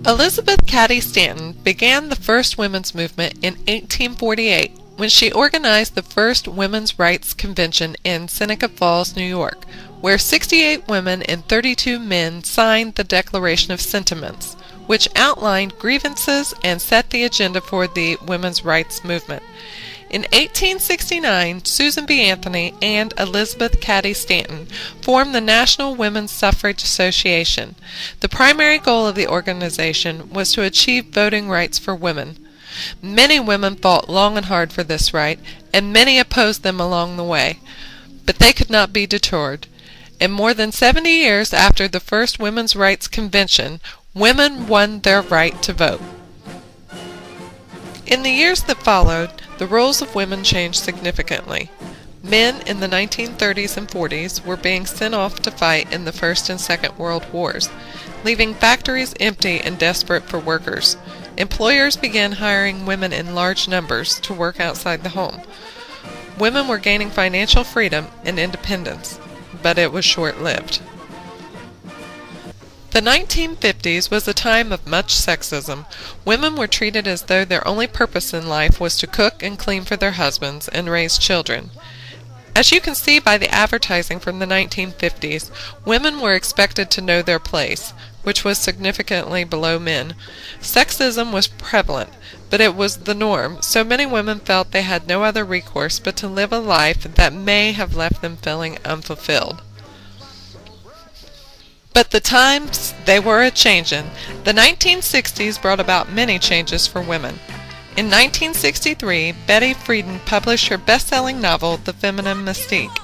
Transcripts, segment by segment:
Elizabeth Cady Stanton began the first women's movement in 1848 when she organized the first women's rights convention in Seneca Falls, New York, where 68 women and 32 men signed the Declaration of Sentiments, which outlined grievances and set the agenda for the women's rights movement. In 1869, Susan B. Anthony and Elizabeth Cady Stanton formed the National Women's Suffrage Association. The primary goal of the organization was to achieve voting rights for women. Many women fought long and hard for this right, and many opposed them along the way. But they could not be deterred. And more than 70 years after the first Women's Rights Convention, women won their right to vote. In the years that followed, the roles of women changed significantly. Men in the 1930s and 40s were being sent off to fight in the First and Second World Wars, leaving factories empty and desperate for workers. Employers began hiring women in large numbers to work outside the home. Women were gaining financial freedom and independence, but it was short-lived. The 1950s was a time of much sexism. Women were treated as though their only purpose in life was to cook and clean for their husbands and raise children. As you can see by the advertising from the 1950s, women were expected to know their place, which was significantly below men. Sexism was prevalent, but it was the norm, so many women felt they had no other recourse but to live a life that may have left them feeling unfulfilled. But the times, they were a-changin'. The 1960s brought about many changes for women. In 1963, Betty Friedan published her best-selling novel, The Feminine Mystique.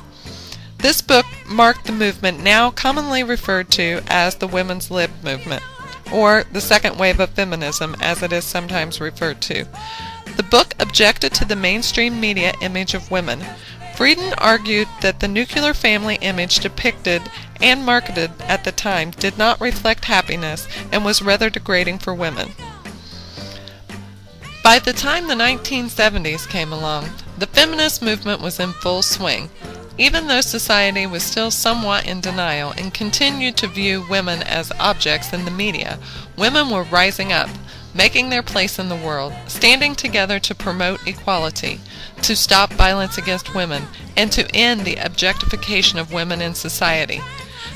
This book marked the movement now commonly referred to as the women's lib movement, or the second wave of feminism, as it is sometimes referred to. The book objected to the mainstream media image of women. Friedan argued that the nuclear family image depicted and marketed at the time did not reflect happiness and was rather degrading for women. By the time the 1970s came along, the feminist movement was in full swing. Even though society was still somewhat in denial and continued to view women as objects in the media, women were rising up, making their place in the world, standing together to promote equality, to stop violence against women, and to end the objectification of women in society.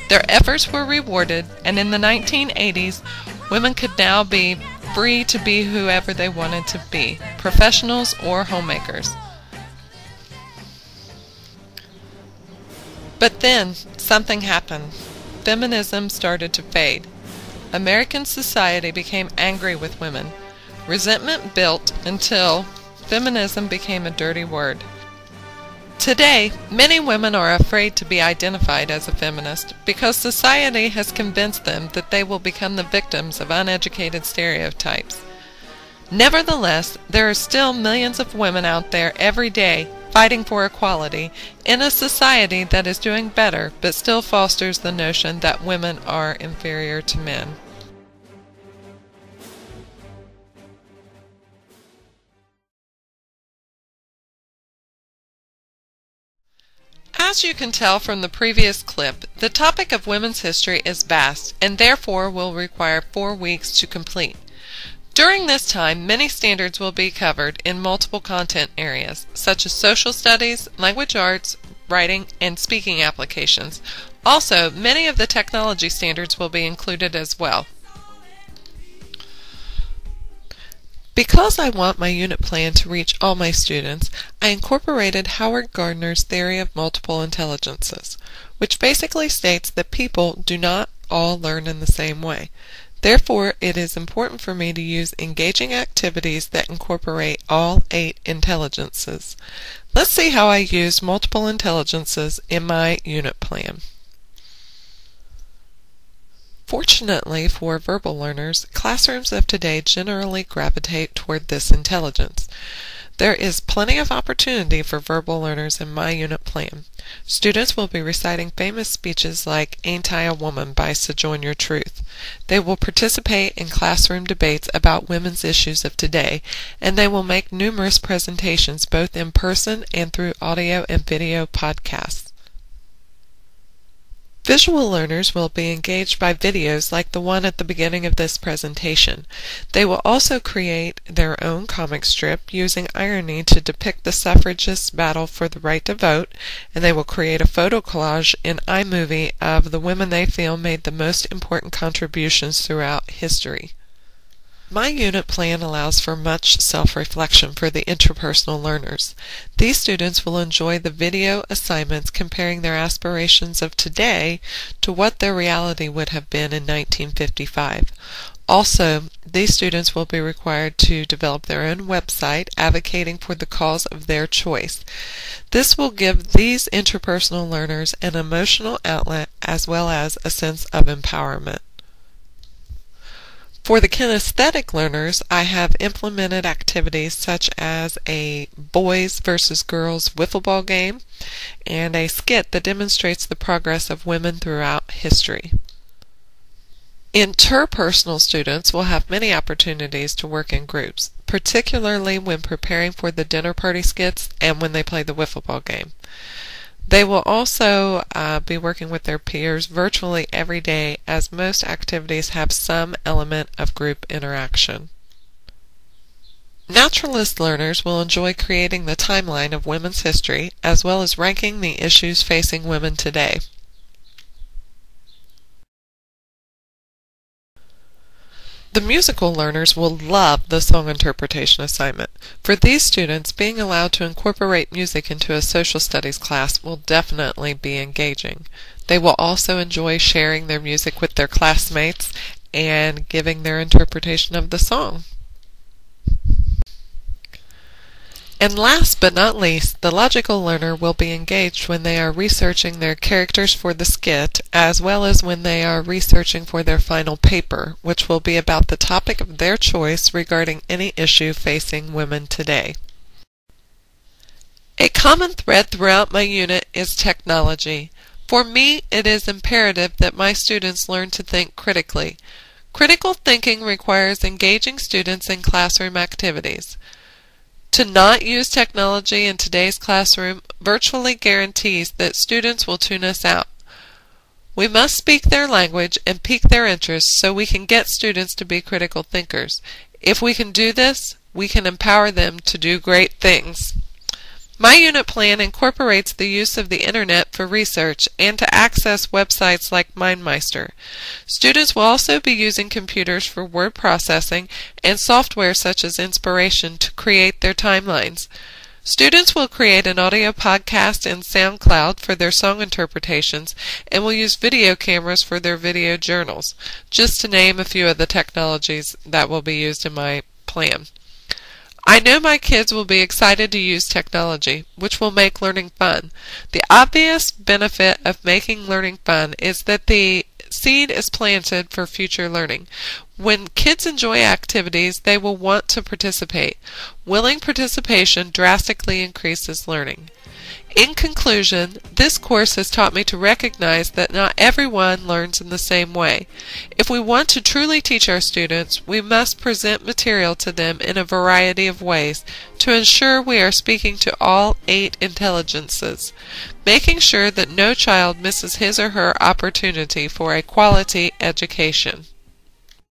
Their efforts were rewarded, and in the 1980s, women could now be free to be whoever they wanted to be, professionals or homemakers. But then, something happened. Feminism started to fade. American society became angry with women. Resentment built until feminism became a dirty word. Today, many women are afraid to be identified as a feminist because society has convinced them that they will become the victims of uneducated stereotypes. Nevertheless, there are still millions of women out there every day fighting for equality in a society that is doing better but still fosters the notion that women are inferior to men. As you can tell from the previous clip, the topic of women's history is vast and therefore will require 4 weeks to complete. During this time, many standards will be covered in multiple content areas, such as social studies, language arts, writing, and speaking applications. Also, many of the technology standards will be included as well. Because I want my unit plan to reach all my students, I incorporated Howard Gardner's theory of multiple intelligences, which basically states that people do not all learn in the same way. Therefore, it is important for me to use engaging activities that incorporate all 8 intelligences. Let's see how I use multiple intelligences in my unit plan. Fortunately for verbal learners, classrooms of today generally gravitate toward this intelligence. There is plenty of opportunity for verbal learners in my unit plan. Students will be reciting famous speeches like "Ain't I a Woman" by Sojourner Truth. They will participate in classroom debates about women's issues of today, and they will make numerous presentations both in person and through audio and video podcasts. Visual learners will be engaged by videos like the one at the beginning of this presentation. They will also create their own comic strip using irony to depict the suffragists' battle for the right to vote, and they will create a photo collage in iMovie of the women they feel made the most important contributions throughout history. My unit plan allows for much self-reflection for the interpersonal learners. These students will enjoy the video assignments comparing their aspirations of today to what their reality would have been in 1955. Also, these students will be required to develop their own website advocating for the cause of their choice. This will give these interpersonal learners an emotional outlet as well as a sense of empowerment. For the kinesthetic learners, I have implemented activities such as a boys versus girls wiffle ball game and a skit that demonstrates the progress of women throughout history. Interpersonal students will have many opportunities to work in groups, particularly when preparing for the dinner party skits and when they play the wiffle ball game. They will also be working with their peers virtually every day, as most activities have some element of group interaction. Naturalist learners will enjoy creating the timeline of women's history, as well as ranking the issues facing women today. The musical learners will love the song interpretation assignment. For these students, being allowed to incorporate music into a social studies class will definitely be engaging. They will also enjoy sharing their music with their classmates and giving their interpretation of the song. And last but not least, the logical learner will be engaged when they are researching their characters for the skit, as well as when they are researching for their final paper, which will be about the topic of their choice regarding any issue facing women today. A common thread throughout my unit is technology. For me, it is imperative that my students learn to think critically. Critical thinking requires engaging students in classroom activities. To not use technology in today's classroom virtually guarantees that students will tune us out. We must speak their language and pique their interest so we can get students to be critical thinkers. If we can do this, we can empower them to do great things. My unit plan incorporates the use of the internet for research and to access websites like MindMeister. Students will also be using computers for word processing and software such as Inspiration to create their timelines. Students will create an audio podcast in SoundCloud for their song interpretations and will use video cameras for their video journals, just to name a few of the technologies that will be used in my plan. I know my kids will be excited to use technology, which will make learning fun. The obvious benefit of making learning fun is that the seed is planted for future learning. When kids enjoy activities, they will want to participate. Willing participation drastically increases learning. In conclusion, this course has taught me to recognize that not everyone learns in the same way. If we want to truly teach our students, we must present material to them in a variety of ways to ensure we are speaking to all 8 intelligences, making sure that no child misses his or her opportunity for a quality education.